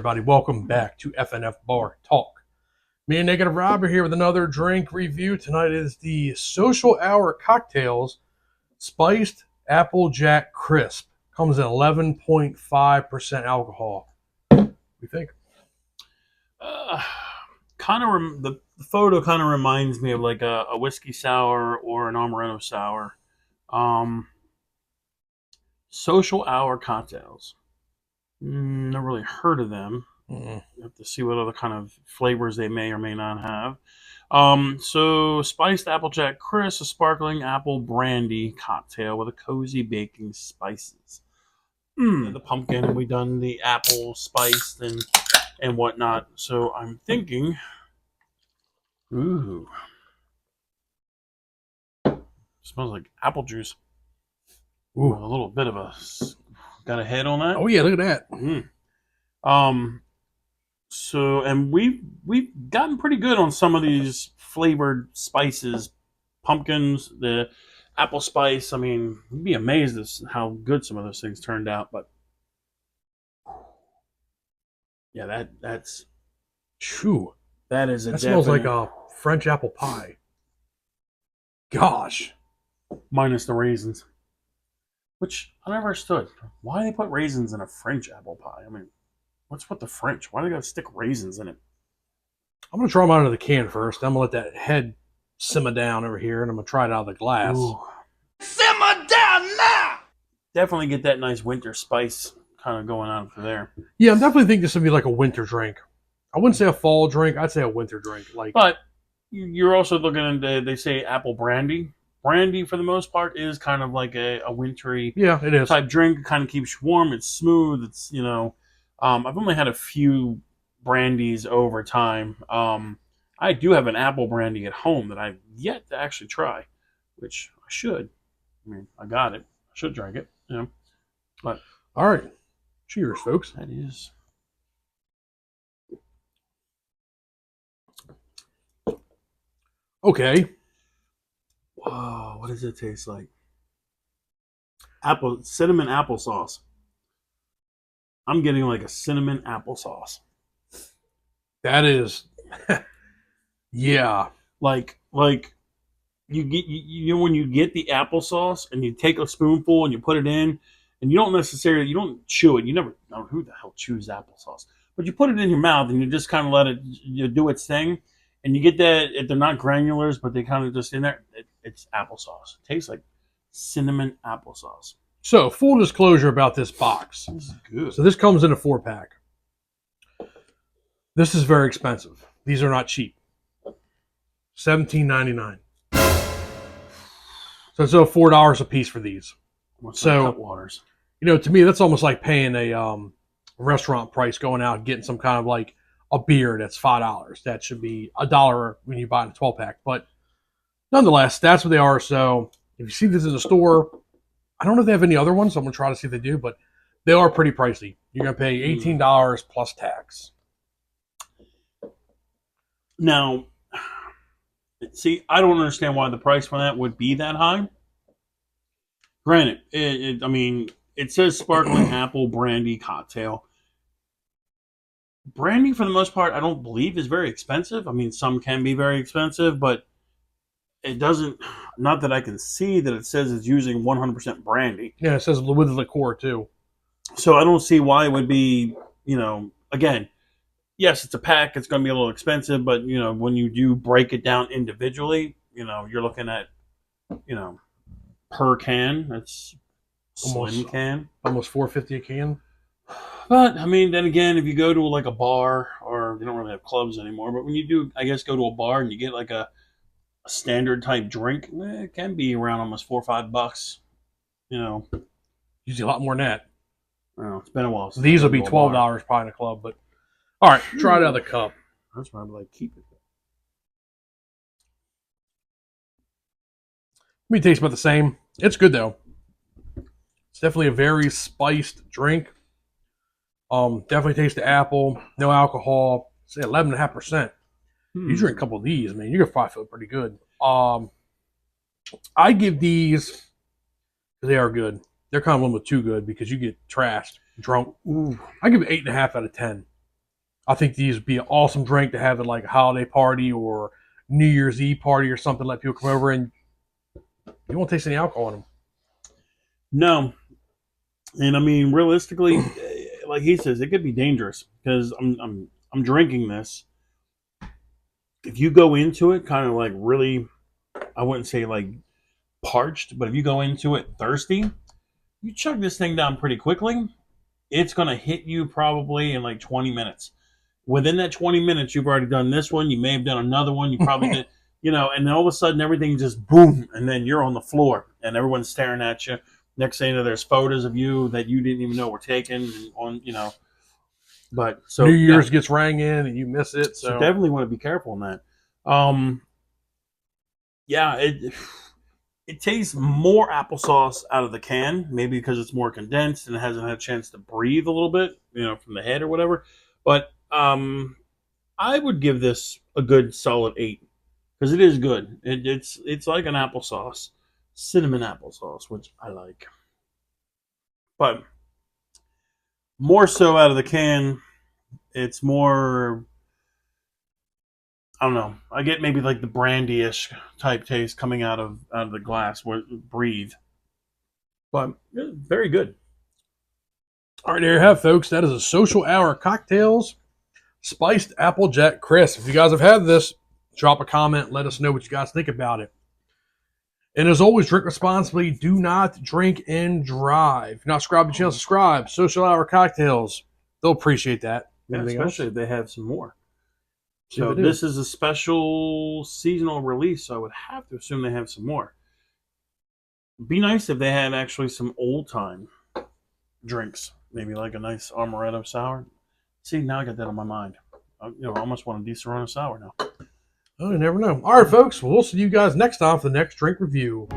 everybody? Welcome back to FNF Bar Talk. Me and Negative Rob are here with another drink review. Tonight is the Social Hour Cocktails Spiced Applejack Crisp. Comes in 11.5% alcohol. What do you think? The photo kind of reminds me of like a whiskey sour or an amaretto sour. Social Hour Cocktails. Never really heard of them. You have to see what other kind of flavors they may or may not have. So spiced Applejack Crisp, a sparkling apple brandy cocktail with a cozy baking spices. The pumpkin, and we've done the apple spiced and whatnot. So I'm thinking, ooh, smells like apple juice. Ooh. A little bit of got a head on that. Oh yeah, look at that. So, and we've gotten pretty good on some of these flavored spices, pumpkins, the apple spice. I mean, you'd be amazed at how good some of those things turned out. But yeah, that's Chew. that is a That smells like a French apple pie. Gosh. minus the raisins, which I never understood. Why they put raisins in a French apple pie? I mean, what's with the French? Why do they gotta stick raisins in it? I'm gonna try them out of the can first. I'm gonna let that head simmer down over here, and I'm gonna try it out of the glass. Ooh. Simmer down now. Definitely get that nice winter spice kind of going on for there. Yeah, I'm definitely thinking this would be like a winter drink. I wouldn't say a fall drink. I'd say a winter drink. But you're also looking into, they say apple brandy. Brandy, for the most part, is kind of like a wintry it is type drink. It kind of keeps you warm. It's smooth. It's, I've only had a few brandies over time. I do have an apple brandy at home that I've yet to actually try, which I should. I mean, I got it. I should drink it. But all right. Cheers, folks. That is. Okay. Wow, what does it taste like? Cinnamon applesauce. I'm getting like a cinnamon applesauce. That is, yeah. Like you get when you get the applesauce and you take a spoonful and you put it in, and you don't chew it. You never know who the hell chews applesauce, but you put it in your mouth and you just kind of let it do its thing, and you get that they're not granulars, but they kind of just in there. It's applesauce. It tastes like cinnamon applesauce. So, full disclosure about this box. This is good. So this comes in a 4-pack. This is very expensive. These are not cheap. $17.99. So it's $4 a piece for these. So waters. To me, that's almost like paying a restaurant price, going out and getting some kind of like a beer that's $5. That should be $1 when you buy it in a 12-pack. But nonetheless, that's what they are. So if you see this in the store, I don't know if they have any other ones. So I'm going to try to see if they do, but they are pretty pricey. You're going to pay $18 plus tax. Now, see, I don't understand why the price for that would be that high. Granted, it says sparkling apple brandy cocktail. Brandy, for the most part, I don't believe is very expensive. I mean, some can be very expensive, but it doesn't, not that I can see that it says it's using 100% brandy. Yeah, it says with liqueur too. So I don't see why it would be, again, yes, it's a pack. It's going to be a little expensive, but, when you do break it down individually, you're looking at, per can, that's slim can. Almost $4.50 a can. But, then again, if you go to like a bar, or they don't really have clubs anymore, but when you do, I guess, go to a bar and you get like a standard type drink, it can be around almost $4 or $5. Usually a lot more than that. Well, it's been a while. These will be $12 probably in a club, but all right, try it out of the cup. That's why I'm like, keep it. It tastes about the same. It's good though. It's definitely a very spiced drink. Definitely taste the apple. No alcohol. Say 11.5%. You drink a couple of these, man, you're gonna probably feel pretty good. I give these, they are good. They're kind of a little bit too good because you get trashed, drunk. Ooh. I give it 8.5 out of 10. I think these would be an awesome drink to have at like a holiday party or New Year's Eve party or something. Let people come over and you won't taste any alcohol in them. No, and I mean realistically, like he says, it could be dangerous because I'm drinking this. If you go into it kind of like really, I wouldn't say like parched, but if you go into it thirsty, you chug this thing down pretty quickly. It's gonna hit you probably in like 20 minutes. Within that 20 minutes, you've already done this one. You may have done another one. You probably did, and then all of a sudden everything just boom, and then you're on the floor and everyone's staring at you. Next thing you know, there's photos of you that you didn't even know were taken But so New Year's gets rang in and you miss it. so So definitely want to be careful in that. Yeah, it tastes more applesauce out of the can, maybe because it's more condensed and it hasn't had a chance to breathe a little bit, from the head or whatever. But I would give this a good solid 8 because it is good. It's like an applesauce, cinnamon applesauce, which I like. But more so out of the can, it's more. I don't know. I get maybe like the brandy-ish type taste coming out of the glass where it breathe. But very good. all right, there you have, folks. That is a Social Hour Cocktails Spiced Applejack Crisp. If you guys have had this, drop a comment. Let us know what you guys think about it. And as always, drink responsibly. Do not drink and drive. If you're not subscribed to the channel, subscribe. Social Hour Cocktails. They'll appreciate that. Yeah, Anything especially else? if they have some more. See if So they do. this is a special seasonal release, so I would have to assume they have some more. Be nice if they had actually some old time drinks, maybe like a nice amaretto sour. See, now I got that on my mind. I almost want a decent run of sour now. Oh, you never know. All right, folks. We'll see you guys next time for the next drink review.